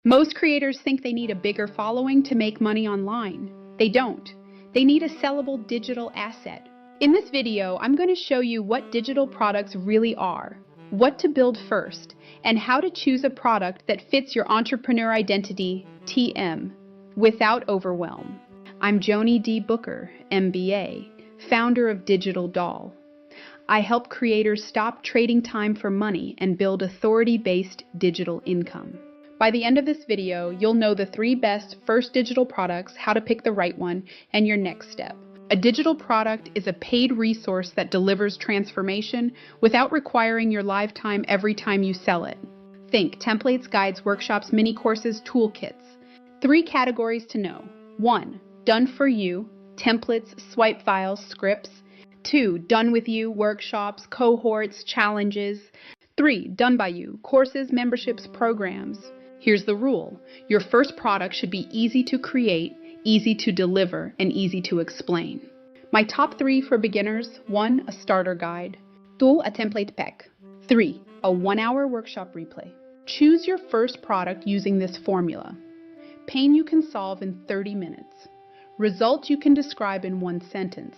Most creators think they need a bigger following to make money online. They don't. They need a sellable digital asset. In this video, I'm going to show you what digital products really are, what to build first, and how to choose a product that fits your entrepreneur identity, TM, without overwhelm. I'm Joni D. Booker, MBA, founder of Digital Doll. I help creators stop trading time for money and build authority-based digital income. By the end of this video, you'll know the 3 best first digital products, how to pick the right one, and your next step. A digital product is a paid resource that delivers transformation without requiring your live time every time you sell it. Think templates, guides, workshops, mini courses, toolkits. 3 categories to know. 1. Done for you, templates, swipe files, scripts. 2. Done with you, workshops, cohorts, challenges. 3. Done by you, courses, memberships, programs. Here's the rule. Your first product should be easy to create, easy to deliver, and easy to explain. My top 3 for beginners: 1. A starter guide. 2. A template pack. 3. A 1-hour workshop replay. Choose your first product using this formula. Pain you can solve in 30 minutes. Results you can describe in 1 sentence.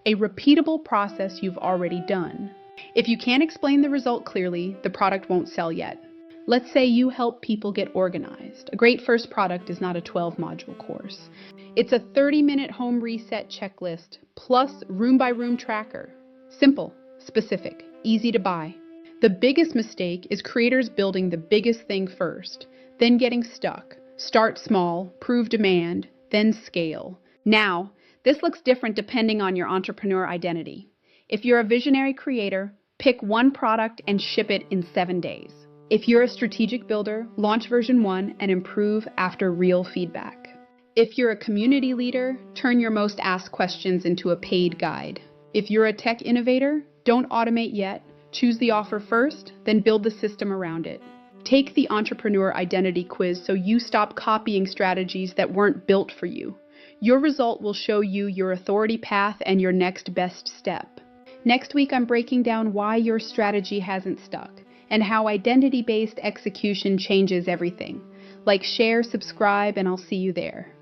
A repeatable process you've already done. If you can't explain the result clearly, the product won't sell yet. Let's say you help people get organized. A great first product is not a 12-module course. It's a 30-minute home reset checklist plus room-by-room tracker. Simple, specific, easy to buy. The biggest mistake is creators building the biggest thing first, then getting stuck. Start small, prove demand, then scale. Now, this looks different depending on your entrepreneur identity. If you're a visionary creator, pick 1 product and ship it in 7 days. If you're a strategic builder, launch version 1 and improve after real feedback. If you're a community leader, turn your most asked questions into a paid guide. If you're a tech innovator, don't automate yet. Choose the offer first, then build the system around it. Take the entrepreneur identity quiz so you stop copying strategies that weren't built for you. Your result will show you your authority path and your next best step. Next week, I'm breaking down why your strategy hasn't stuck and how identity-based execution changes everything. Like, share, subscribe, and I'll see you there.